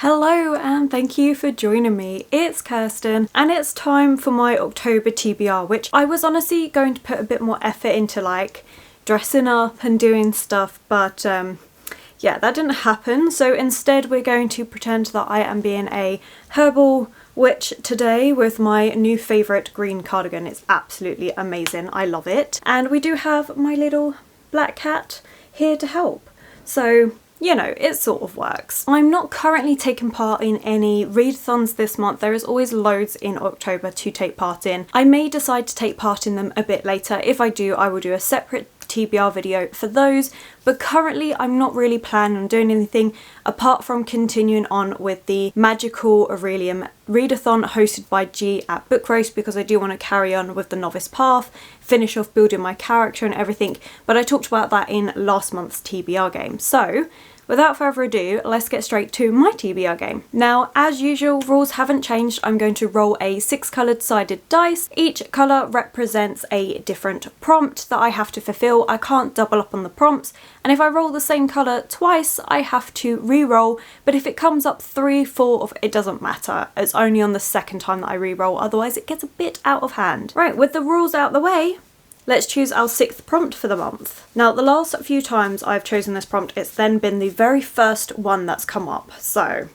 Hello and thank you for joining me. It's Kirsten and it's time for my October TBR, which I was honestly going to put a bit more effort into, like dressing up and doing stuff, but yeah, that didn't happen. So instead we're going to pretend that I am being a herbal witch today with my new favourite green cardigan. It's absolutely amazing. I love it. And we do have my little black cat here to help. So you know, it sort of works. I'm not currently taking part in any readathons this month. There is always loads in October to take part in. I may decide to take part in them a bit later. If I do, I will do a separate TBR video for those, but currently I'm not really planning on doing anything apart from continuing on with the Magical Aurelium readathon hosted by G at Book Roast, because I do want to carry on with the novice path, finish off building my character and everything, but I talked about that in last month's TBR game. So without further ado, let's get straight to my TBR game. Now, as usual, rules haven't changed. I'm going to roll a 6 coloured sided dice. Each colour represents a different prompt that I have to fulfill. I can't double up on the prompts, and if I roll the same colour twice, I have to re-roll, but if it comes up 3, 4, it doesn't matter. It's only on the second time that I re-roll, otherwise it gets a bit out of hand. Right, with the rules out the way, let's choose our 6th prompt for the month. Now, the last few times I've chosen this prompt, it's then been the very first one that's come up, so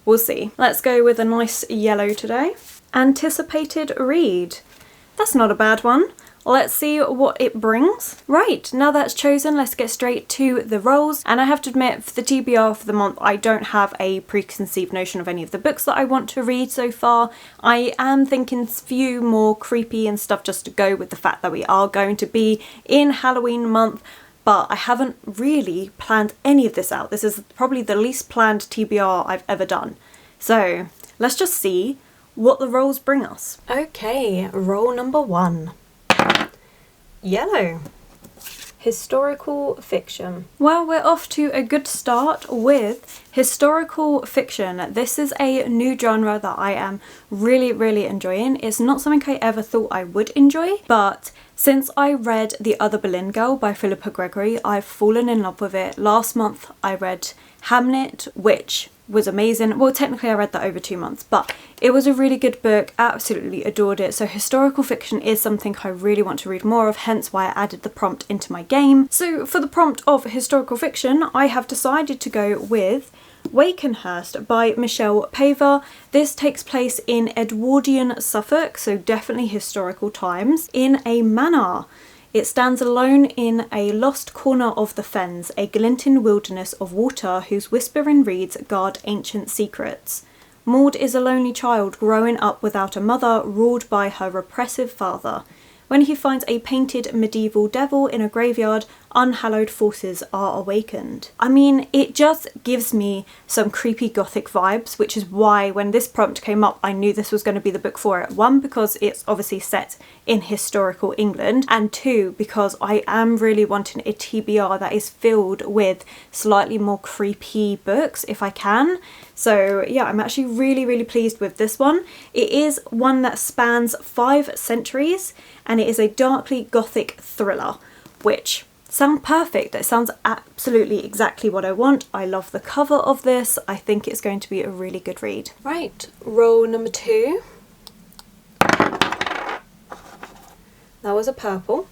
we'll see. Let's go with a nice yellow today. Anticipated read. That's not a bad one. Let's see what it brings. Right, now that's chosen, let's get straight to the rolls. And I have to admit, for the TBR for the month, I don't have a preconceived notion of any of the books that I want to read so far. I am thinking a few more creepy and stuff just to go with the fact that we are going to be in Halloween month, but I haven't really planned any of this out. This is probably the least planned TBR I've ever done. So let's just see what the rolls bring us. Okay, roll number 1. Yellow. Historical fiction. Well, we're off to a good start with historical fiction. This is a new genre that I am really enjoying. It's not something I ever thought I would enjoy, but since I read The Other Boleyn Girl by Philippa Gregory, I've fallen in love with it. Last month I read Hamnet, which was amazing. Well, technically I read that over 2 months, but it was a really good book. Absolutely adored it. So historical fiction is something I really want to read more of, hence why I added the prompt into my game. So for the prompt of historical fiction, I have decided to go with Wakenhurst by Michelle Paver. This takes place in Edwardian Suffolk, so definitely historical times, in a manor. It stands alone in a lost corner of the fens, a glinting wilderness of water whose whispering reeds guard ancient secrets. Maud is a lonely child growing up without a mother, ruled by her repressive father. When he finds a painted medieval devil in a graveyard, unhallowed forces are awakened. I mean, it just gives me some creepy gothic vibes, which is why when this prompt came up, I knew this was going to be the book for it. 1, because it's obviously set in historical England, and 2, because I am really wanting a TBR that is filled with slightly more creepy books if I can. So yeah, I'm actually really pleased with this one. It is one that spans 5 centuries, and it is a darkly gothic thriller, which sounds perfect. It sounds absolutely exactly what I want. I love the cover of this. I think it's going to be a really good read. Right, roll number 2. That was a purple.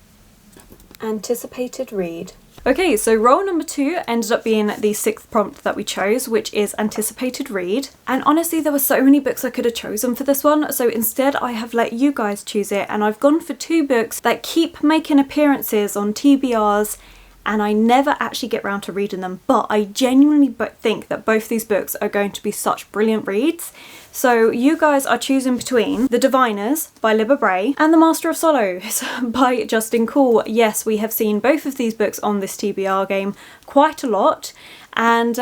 Anticipated read. Okay, so roll number 2 ended up being the 6th prompt that we chose, which is anticipated read. And honestly, there were so many books I could have chosen for this one, so instead I have let you guys choose it, and I've gone for 2 books that keep making appearances on TBRs and I never actually get round to reading them, but I genuinely think that both these books are going to be such brilliant reads. So you guys are choosing between The Diviners by Libba Bray and The Master of Sorrows by Justin Cool. Yes, we have seen both of these books on this TBR game quite a lot, and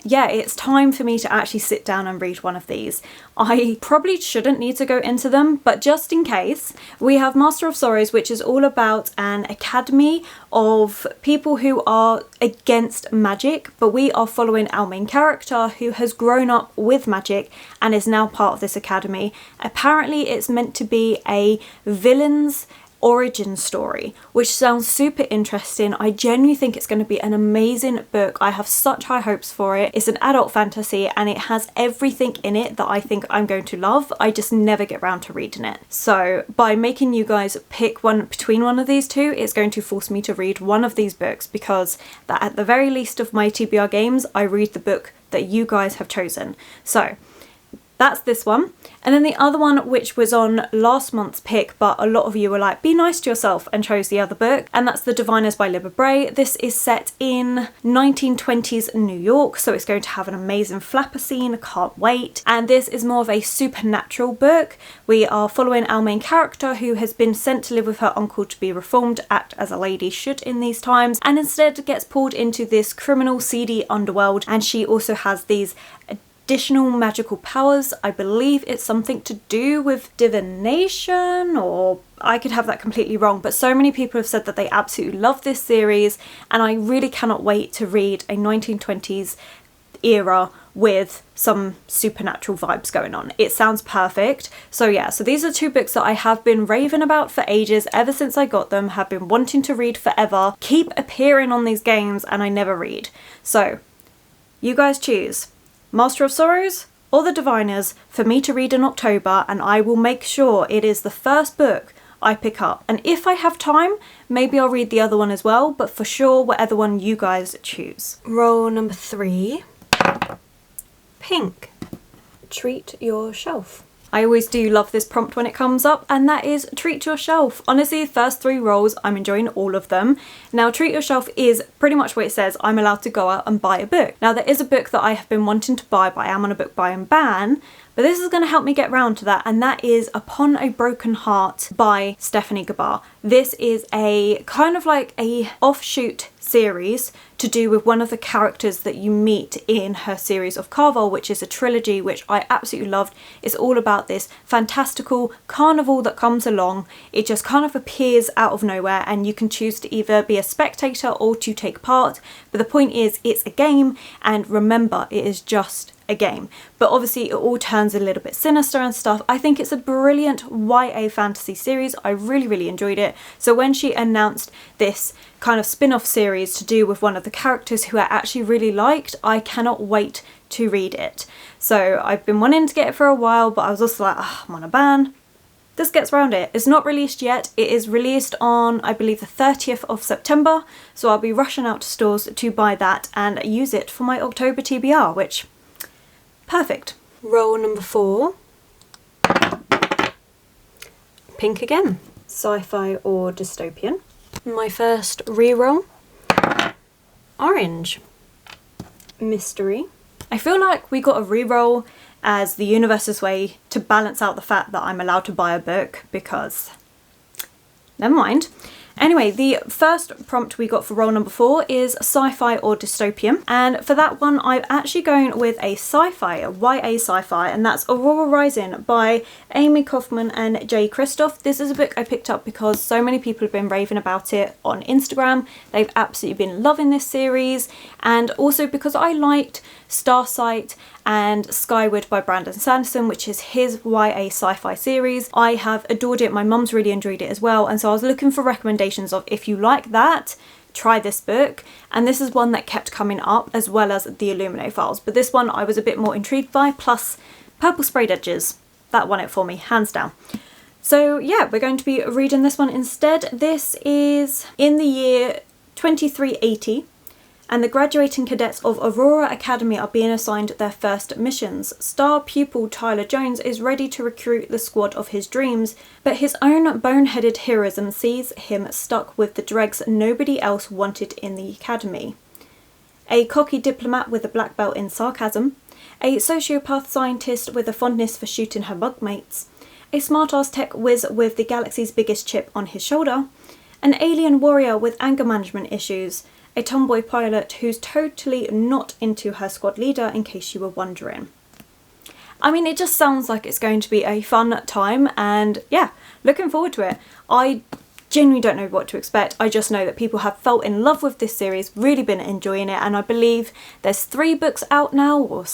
yeah, it's time for me to actually sit down and read one of these. I probably shouldn't need to go into them, but just in case, we have Master of Sorrows, which is all about an academy of people who are against magic, but we are following our main character who has grown up with magic and is now part of this academy. Apparently it's meant to be a villains origin story, which sounds super interesting. I genuinely think it's going to be an amazing book. I have such high hopes for it. It's an adult fantasy and it has everything in it that I think I'm going to love. I just never get around to reading it. So by making you guys pick one between one of these two, it's going to force me to read one of these books, because that at the very least of my TBR games, I read the book that you guys have chosen. So that's this one. And then the other one, which was on last month's pick, but a lot of you were like, be nice to yourself, and chose the other book, and that's The Diviners by Libba Bray. This is set in 1920s New York, so it's going to have an amazing flapper scene, can't wait. And this is more of a supernatural book. We are following our main character, who has been sent to live with her uncle to be reformed, act as a lady should in these times, and instead gets pulled into this criminal, seedy underworld, and she also has these additional magical powers. I believe it's something to do with divination, or I could have that completely wrong, but so many people have said that they absolutely love this series, and I really cannot wait to read a 1920s era with some supernatural vibes going on. It sounds perfect. So yeah, so these are two books that I have been raving about for ages, ever since I got them, have been wanting to read forever, keep appearing on these games, and I never read. So you guys choose Master of Sorrows or The Diviners for me to read in October, and I will make sure it is the first book I pick up. And if I have time, maybe I'll read the other one as well, but for sure, whatever one you guys choose. Roll number 3. Pink. Treat your shelf. I always do love this prompt when it comes up, and that is treat your shelf. Honestly, the first 3 rolls, I'm enjoying all of them. Now, treat your shelf is pretty much what it says. I'm allowed to go out and buy a book. Now, there is a book that I have been wanting to buy, but I am on a book buy and ban. But this is going to help me get round to that, and that is Upon a Broken Heart by Stephanie Gabar. This is a kind of like a offshoot series to do with one of the characters that you meet in her series of Carvel, which is a trilogy which I absolutely loved. It's all about this fantastical carnival that comes along. It just kind of appears out of nowhere, and you can choose to either be a spectator or to take part. But the point is, it's a game, and remember, it is just a game. But obviously it all turns a little bit sinister and stuff. I think it's a brilliant YA fantasy series. I really enjoyed it. So when she announced this kind of spin-off series to do with one of the characters who I actually really liked, I cannot wait to read it. So I've been wanting to get it for a while, but I was also like, oh, I'm on a ban. This gets around it. It's not released yet. It is released on, I believe, the 30th of September. So I'll be rushing out to stores to buy that and use it for my October TBR, which, perfect. Roll number 4. Pink again. Sci-fi or dystopian. My first reroll. Orange. Mystery. I feel like we got a reroll as the universe's way to balance out the fact that I'm allowed to buy a book, because never mind. Anyway, the first prompt we got for roll number 4 is sci-fi or dystopian, and for that one I'm actually going with a sci-fi, a YA sci-fi, and that's Aurora Rising by Amy Kaufman and Jay Kristoff. This is a book I picked up because so many people have been raving about it on Instagram. They've absolutely been loving this series, and also because I liked Starsight and Skyward by Brandon Sanderson, which is his YA sci-fi series. I have adored it. My mum's really enjoyed it as well, and so I was looking for recommendations of, if you like that, try this book. And this is one that kept coming up, as well as the Illuminae Files, but this one I was a bit more intrigued by, plus purple sprayed edges. That won it for me, hands down. So yeah, we're going to be reading this one instead. This is in the year 2380, and the graduating cadets of Aurora Academy are being assigned their first missions. Star pupil Tyler Jones is ready to recruit the squad of his dreams, but his own boneheaded heroism sees him stuck with the dregs nobody else wanted in the academy. A cocky diplomat with a black belt in sarcasm, a sociopath scientist with a fondness for shooting her bugmates, a smart-ass tech whiz with the galaxy's biggest chip on his shoulder, an alien warrior with anger management issues, a tomboy pilot who's totally not into her squad leader, in case you were wondering. I mean, it just sounds like it's going to be a fun time, and yeah, looking forward to it. I genuinely don't know what to expect. I just know that people have felt in love with this series, really been enjoying it, and I believe there's 3 books out now, or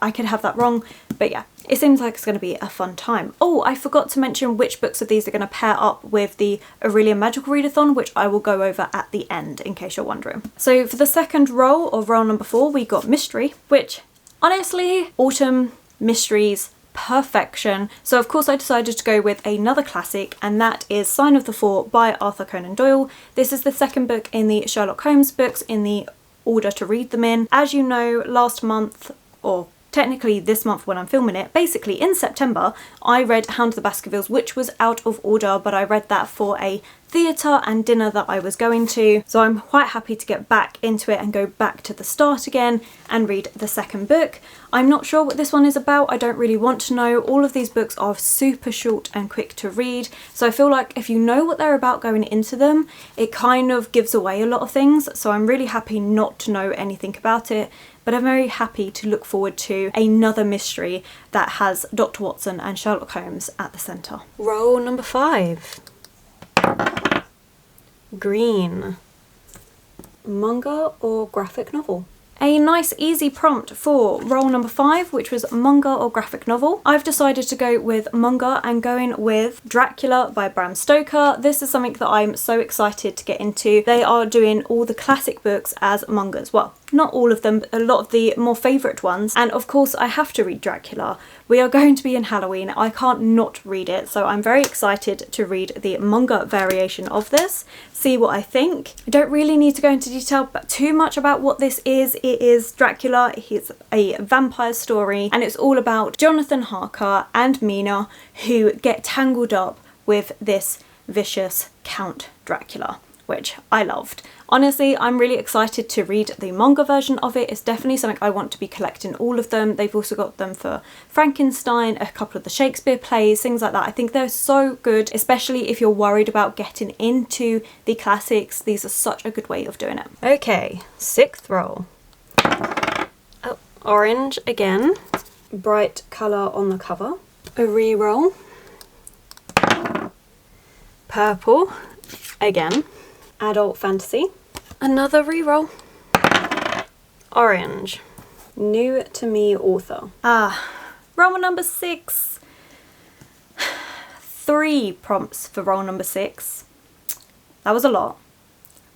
I could have that wrong, but yeah, it seems like it's going to be a fun time. Oh, I forgot to mention which books of these are going to pair up with the Aurelia Magical Readathon, which I will go over at the end in case you're wondering. So for the second roll, or roll number 4, we got Mystery, which honestly, autumn mysteries, perfection. So of course I decided to go with another classic, and that is Sign of the Four by Arthur Conan Doyle. This is the second book in the Sherlock Holmes books in the order to read them in. As you know, last month, or technically this month when I'm filming it, basically in September, I read Hound of the Baskervilles, which was out of order, but I read that for a theatre and dinner that I was going to. So I'm quite happy to get back into it and go back to the start again and read the second book. I'm not sure what this one is about. I don't really want to know. All of these books are super short and quick to read. So I feel like if you know what they're about going into them, it kind of gives away a lot of things. So I'm really happy not to know anything about it. But I'm very happy to look forward to another mystery that has Dr. Watson and Sherlock Holmes at the centre. Roll number 5. Green. Manga or graphic novel? A nice easy prompt for roll number 5, which was manga or graphic novel. I've decided to go with manga and going with Dracula by Bram Stoker. This is something that I'm so excited to get into. They are doing all the classic books as mangas. Well, not all of them, but a lot of the more favourite ones. And of course I have to read Dracula. We are going to be in Halloween. I can't not read it. So I'm very excited to read the manga variation of this, see what I think. I don't really need to go into detail but too much about what this is. It is Dracula. He's a vampire story and it's all about Jonathan Harker and Mina who get tangled up with this vicious Count Dracula, which I loved. Honestly, I'm really excited to read the manga version of it. It's definitely something I want to be collecting all of them. They've also got them for Frankenstein, a couple of the Shakespeare plays, things like that. I think they're so good, especially if you're worried about getting into the classics. These are such a good way of doing it. Okay, 6th roll. Oh, orange again. Bright colour on the cover. A re-roll. Purple again. Adult fantasy. Another reroll. Orange. New to me author. Roll number 6. 3 prompts for roll number 6. That was a lot.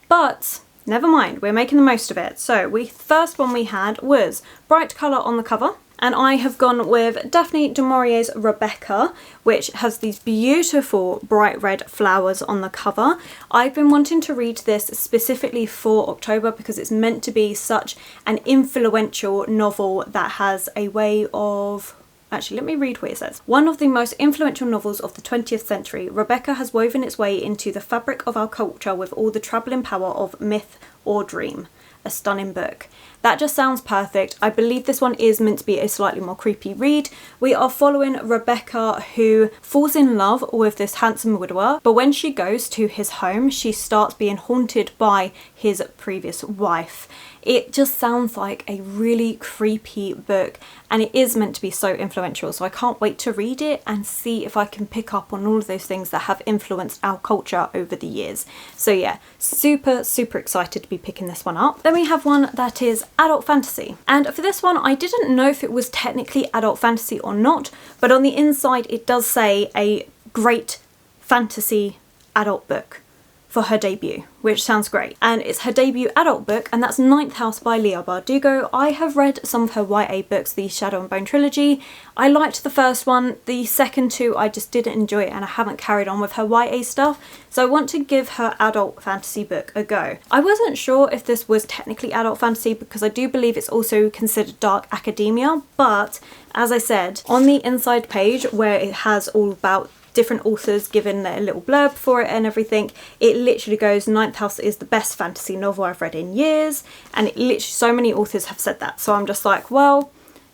But never mind, we're making the most of it. So first one we had was bright colour on the cover. And I have gone with Daphne du Maurier's Rebecca, which has these beautiful bright red flowers on the cover. I've been wanting to read this specifically for October because it's meant to be such an influential novel that has a way of... Actually, let me read what it says. One of the most influential novels of the 20th century, Rebecca has woven its way into the fabric of our culture with all the troubling power of myth or dream. A stunning book. That just sounds perfect. I believe this one is meant to be a slightly more creepy read. We are following Rebecca, who falls in love with this handsome widower, but when she goes to his home, she starts being haunted by his previous wife. It just sounds like a really creepy book, and it is meant to be so influential, so I can't wait to read it and see if I can pick up on all of those things that have influenced our culture over the years. So yeah, super excited to be picking this one up. Then we have one that is adult fantasy, and for this one I didn't know if it was technically adult fantasy or not, but on the inside it does say a great fantasy adult book for her debut, which sounds great. And it's her debut adult book, and that's Ninth House by Leigh Bardugo. I have read some of her YA books, the Shadow and Bone trilogy. I liked the first one. The second two I just didn't enjoy it, and I haven't carried on with her YA stuff, so I want to give her adult fantasy book a go. I wasn't sure if this was technically adult fantasy because I do believe it's also considered dark academia, but as I said, on the inside page where it has all about different authors given a little blurb for it and everything, it literally goes, Ninth House is the best fantasy novel I've read in years, and it literally, so many authors have said that, so I'm just like, well,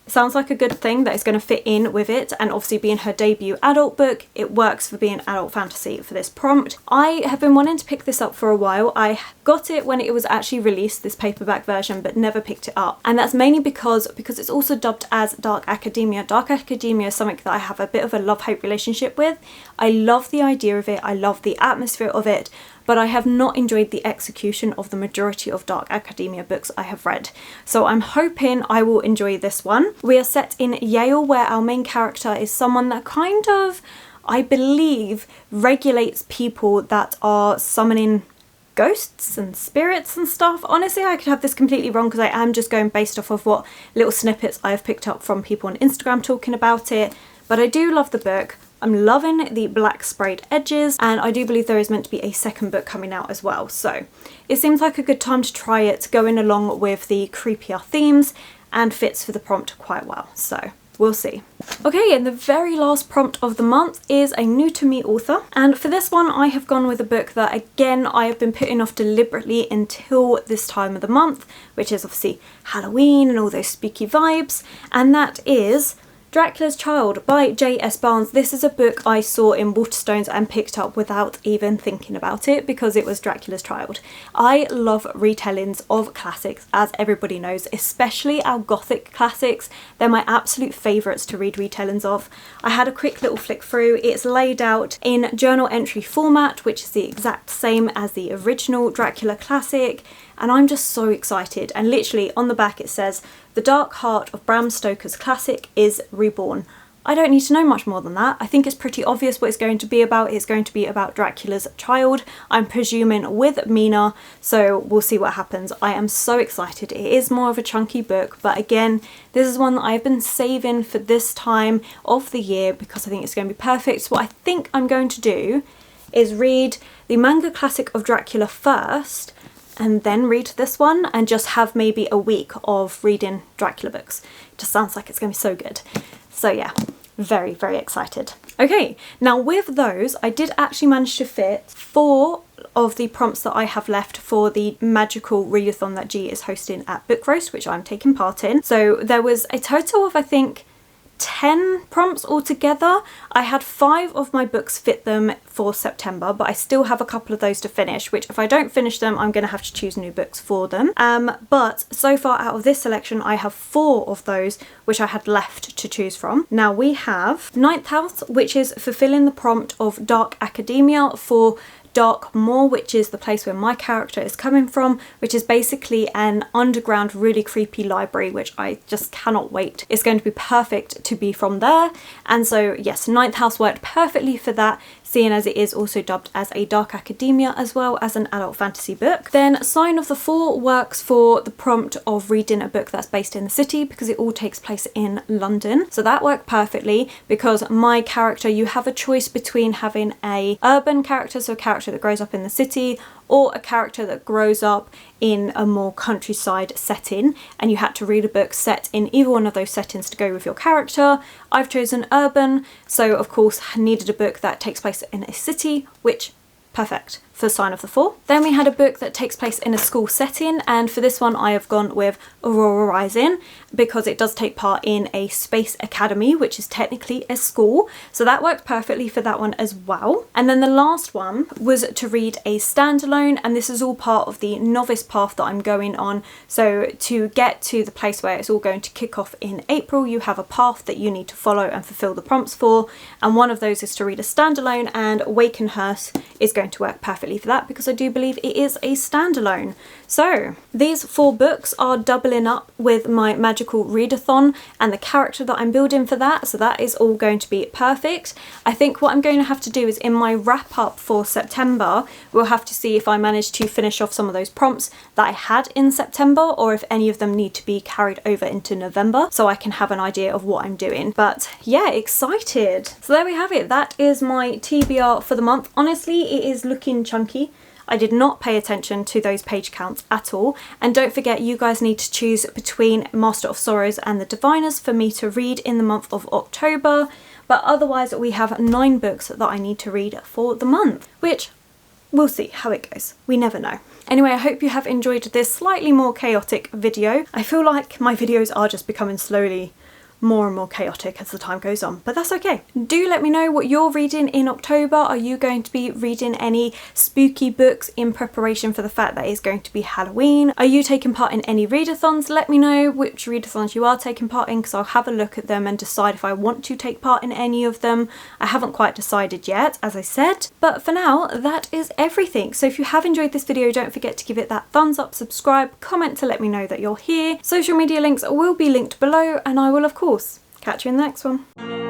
it sounds like a good thing that is going to fit in with it, and obviously being her debut adult book, it works for being adult fantasy for this prompt. I have been wanting to pick this up for a while. I got it when it was actually released, this paperback version, but never picked it up, and that's mainly because it's also dubbed as dark academia. Dark academia is something that I have a bit of a love-hate relationship with. I love the idea of it, I love the atmosphere of it, but I have not enjoyed the execution of the majority of dark academia books I have read. So I'm hoping I will enjoy this one. We are set in Yale, where our main character is someone that kind of, I believe, regulates people that are summoning ghosts and spirits and stuff. Honestly, I could have this completely wrong because I am just going based off of what little snippets I have picked up from people on Instagram talking about it. But I do love the book. I'm loving the black sprayed edges, and I do believe there is meant to be a second book coming out as well. So it seems like a good time to try it, going along with the creepier themes, and fits for the prompt quite well. So we'll see. Okay, and the very last prompt of the month is a new to me author, and for this one I have gone with a book that again I have been putting off deliberately until this time of the month, which is obviously Halloween and all those spooky vibes, and that is Dracula's Child by J.S. Barnes. This is a book I saw in Waterstones and picked up without even thinking about it because it was Dracula's Child. I love retellings of classics, as everybody knows, especially our gothic classics. They're my absolute favourites to read retellings of. I had a quick little flick through. It's laid out in journal entry format, which is the exact same as the original Dracula classic, and I'm just so excited. And literally on the back it says, "The dark heart of Bram Stoker's classic is reborn." I don't need to know much more than that. I think it's pretty obvious what it's going to be about. It's going to be about Dracula's child, I'm presuming with Mina, so we'll see what happens. I am so excited. It is more of a chunky book, but again, this is one that I've been saving for this time of the year because I think it's going to be perfect. So what I think I'm going to do is read the manga classic of Dracula first, and then read this one, and just have maybe a week of reading Dracula books. It just sounds like it's going to be so good. So yeah, very, very excited. Okay, now with those, I did actually manage to fit 4 of the prompts that I have left for the magical readathon that G is hosting at Book Roast, which I'm taking part in. So there was a total of, I think, 10 prompts altogether. I had 5 of my books fit them for September, but I still have a couple of those to finish, which if I don't finish them, I'm going to have to choose new books for them. But so far out of this selection, I have 4 of those which I had left to choose from. Now we have Ninth House, which is fulfilling the prompt of Dark Academia for Darkmoor, which is the place where my character is coming from, which is basically an underground, really creepy library, which I just cannot wait. It's going to be perfect to be from there. And so yes, Ninth House worked perfectly for that, seeing as it is also dubbed as a dark academia as well as an adult fantasy book. Then Sign of the Four works for the prompt of reading a book that's based in the city because it all takes place in London. So that worked perfectly because my character, you have a choice between having a urban character, so a character that grows up in the city, or a character that grows up in a more countryside setting, and you had to read a book set in either one of those settings to go with your character. I've chosen urban, so of course I needed a book that takes place in a city, which perfect for Sign of the Four. Then we had a book that takes place in a school setting, and for this one I have gone with Aurora Rising because it does take part in a space academy, which is technically a school, so that worked perfectly for that one as well. And then the last one was to read a standalone, and this is all part of the novice path that I'm going on. So to get to the place where it's all going to kick off in April, you have a path that you need to follow and fulfill the prompts for, and one of those is to read a standalone, and Wakenhurst is going to work perfectly for that because I do believe it is a standalone. So these 4 books are doubling up with my magical readathon and the character that I'm building for that, so that is all going to be perfect. I think what I'm going to have to do is in my wrap up for September, we'll have to see if I manage to finish off some of those prompts that I had in September, or if any of them need to be carried over into November, so I can have an idea of what I'm doing. But yeah, excited. So there we have it. That is my TBR for the month. Honestly, it is looking chunky. I did not pay attention to those page counts at all, and don't forget you guys need to choose between Master of Sorrows and The Diviners for me to read in the month of October, but otherwise we have 9 books that I need to read for the month, which we'll see how it goes. We never know. Anyway, I hope you have enjoyed this slightly more chaotic video. I feel like my videos are just becoming slowly more and more chaotic as the time goes on, but that's okay. Do let me know what you're reading in October. Are you going to be reading any spooky books in preparation for the fact that it's going to be Halloween? Are you taking part in any readathons? Let me know which readathons you are taking part in, because I'll have a look at them and decide if I want to take part in any of them. I haven't quite decided yet, as I said, but for now that is everything. So if you have enjoyed this video, don't forget to give it that thumbs up, subscribe, comment to let me know that you're here. Social media links will be linked below, and I will of course catch you in the next one.